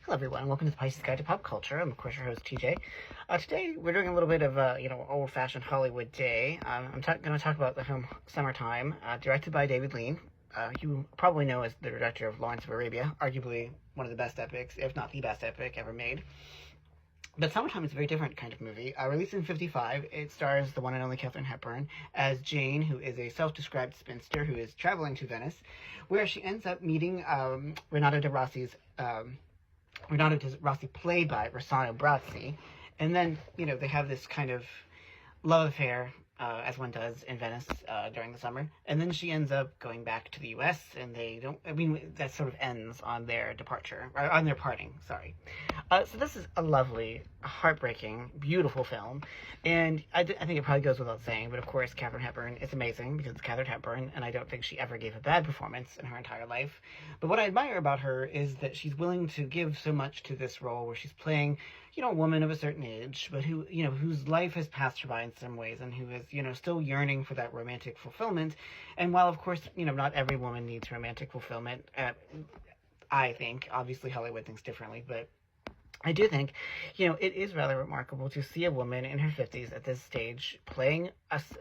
Hello everyone, welcome to the Pisces Guide to Pop Culture. I'm of course your host TJ. Today we're doing a little bit of old-fashioned Hollywood day. I'm going to talk about the film Summertime, directed by David Lean. You probably know as the director of Lawrence of Arabia, arguably one of the best epics, if not the best epic ever made. But Summertime is a very different kind of movie. Released in '55, it stars the one and only Katharine Hepburn as Jane, who is a self-described spinster who is traveling to Venice, where she ends up meeting Renato de Rossi, played by Rossano Brazzi, and then they have this kind of love affair, as one does in Venice during the summer, and then she ends up going back to the U.S. and that sort of ends on their departure, or on their parting. Sorry. So this is a lovely, heartbreaking, beautiful film, and I think it probably goes without saying, but of course Katharine Hepburn is amazing because it's Katharine Hepburn, and I don't think she ever gave a bad performance in her entire life. But what I admire about her is that she's willing to give so much to this role, where she's playing a woman of a certain age, but whose life has passed her by in some ways, and who is, still yearning for that romantic fulfillment. And while, of course, not every woman needs romantic fulfillment, I think, obviously Hollywood thinks differently, but I do think, it is rather remarkable to see a woman in her 50s at this stage playing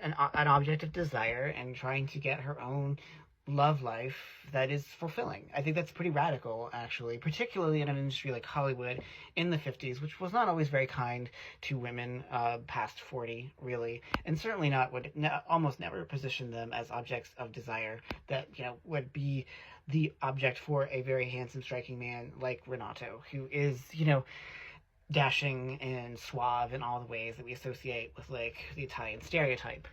an object of desire and trying to get her own love life that is fulfilling. I think that's pretty radical, actually, particularly in an industry like Hollywood in the 50s, which was not always very kind to women past 40, really, and certainly almost never positioned them as objects of desire that, would be the object for a very handsome, striking man like Renato, who is, dashing and suave in all the ways that we associate with, like, the Italian stereotype.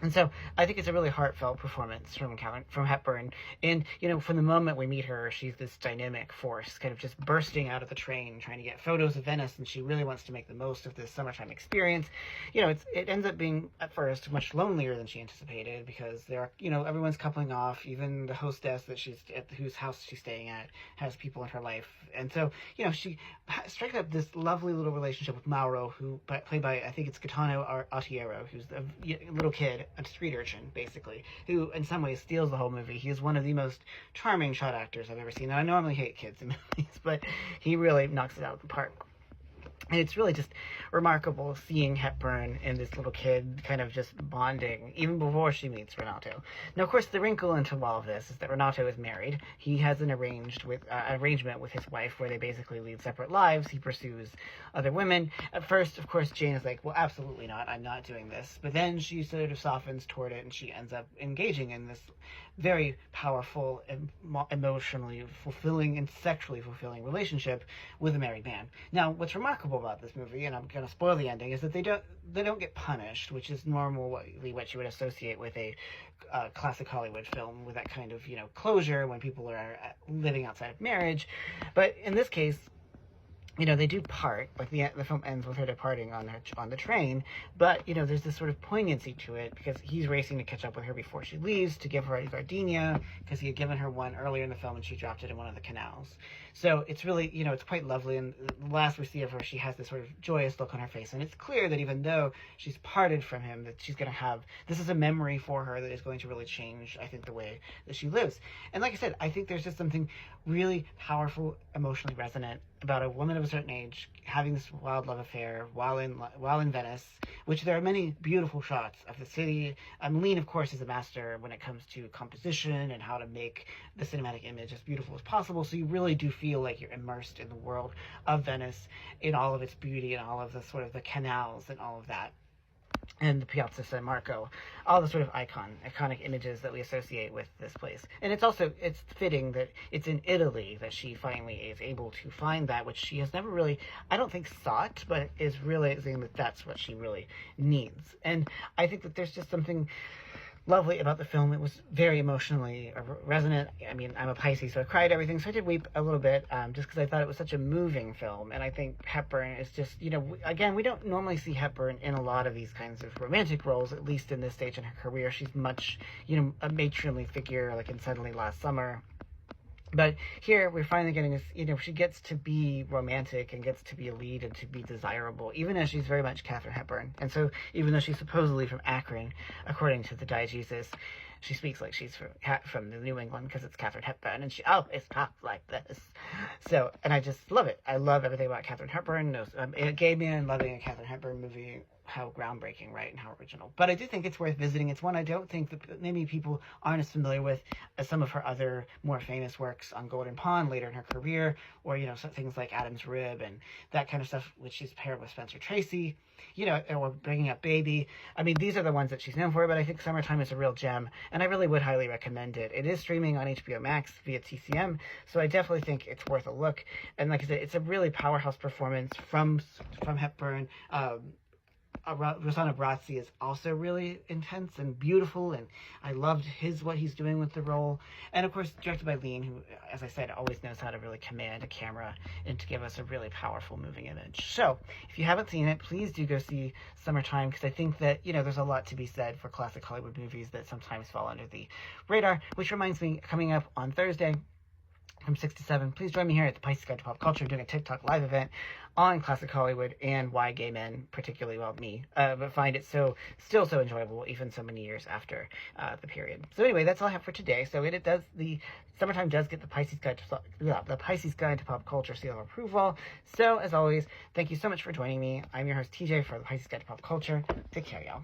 And so I think it's a really heartfelt performance from Hepburn. And, from the moment we meet her, she's this dynamic force, kind of just bursting out of the train, trying to get photos of Venice, and she really wants to make the most of this summertime experience. It ends up being, at first, much lonelier than she anticipated, because everyone's coupling off. Even the hostess whose house she's staying at has people in her life. And so, she strikes up this lovely little relationship with Mauro, played by, I think it's Gaetano Autiero, who's a little kid, a street urchin, basically, who in some ways steals the whole movie. He is one of the most charming child actors I've ever seen. And I normally hate kids in movies, but he really knocks it out of the park. And it's really just remarkable seeing Hepburn and this little kid kind of just bonding, even before she meets Renato. Now, of course, the wrinkle into all of this is that Renato is married. He has an arrangement with his wife where they basically lead separate lives. He pursues other women. At first, of course, Jane is like, well, absolutely not. I'm not doing this. But then she sort of softens toward it, and she ends up engaging in this very powerful, emotionally fulfilling, and sexually fulfilling relationship with a married man. Now, what's remarkable about this movie, and I'm going to spoil the ending, is that they don't get punished, which is normally what you would associate with a classic Hollywood film, with that kind of closure when people are living outside of marriage. But in this case, they do part, like the film ends with her departing on the train, but, there's this sort of poignancy to it, because he's racing to catch up with her before she leaves, to give her a gardenia, because he had given her one earlier in the film and she dropped it in one of the canals. So it's really, it's quite lovely, and the last we see of her, she has this sort of joyous look on her face, and it's clear that even though she's parted from him, that she's going to have, this is a memory for her that is going to really change, I think, the way that she lives. And like I said, I think there's just something really powerful, emotionally resonant about a woman of a certain age having this wild love affair while in Venice, which there are many beautiful shots of the city. Lean, of course, is a master when it comes to composition and how to make the cinematic image as beautiful as possible, so you really do feel like you're immersed in the world of Venice, in all of its beauty and all of the sort of the canals and all of that, and the Piazza San Marco, all the sort of iconic images that we associate with this place. And it's fitting that it's in Italy that she finally is able to find that, which she has never really, I don't think, sought, but is realizing that that's what she really needs. And I think that there's just something lovely about the film. It was very emotionally resonant. I mean, I'm a Pisces, so I cried everything, so I did weep a little bit, just because I thought it was such a moving film. And I think Hepburn is just, again, we don't normally see Hepburn in a lot of these kinds of romantic roles, at least in this stage in her career. She's much, a matronly figure, like in Suddenly Last Summer. But here we're finally getting this, she gets to be romantic and gets to be a lead and to be desirable, even as she's very much Katharine Hepburn. And so even though she's supposedly from Akron, according to the Diegesis, she speaks like she's from the New England because it's Katharine Hepburn, and she always talks like this. So, and I just love it. I love everything about Katharine Hepburn. A gay man loving a Katharine Hepburn movie, how groundbreaking, right, and how original. But I do think it's worth visiting. It's one I don't think that maybe people aren't as familiar with as some of her other more famous works on Golden Pond later in her career, or, you know, some things like Adam's Rib and that kind of stuff, which she's paired with Spencer Tracy, you know, or Bringing Up Baby. I mean, these are the ones that she's known for, but I think Summertime is a real gem, and I really would highly recommend it. It is streaming on HBO Max via TCM, so I definitely think it's worth a look. And like I said, it's a really powerhouse performance from Hepburn. Rossano Brazzi is also really intense and beautiful, and I loved what he's doing with the role. And of course, directed by Lean, who, as I said, always knows how to really command a camera and to give us a really powerful moving image. So, if you haven't seen it, please do go see Summertime, because I think that, you know, there's a lot to be said for classic Hollywood movies that sometimes fall under the radar, which reminds me, coming up on Thursday, from 6 to 7, please join me here at the Pisces Guide to Pop Culture doing a TikTok live event on classic Hollywood and why gay men, particularly, well, me, but find it still so enjoyable even so many years after the period. So anyway, that's all I have for today. So the Summertime does get the Pisces Guide to Pop Culture seal of approval. So as always, thank you so much for joining me. I'm your host TJ for the Pisces Guide to Pop Culture. Take care, y'all.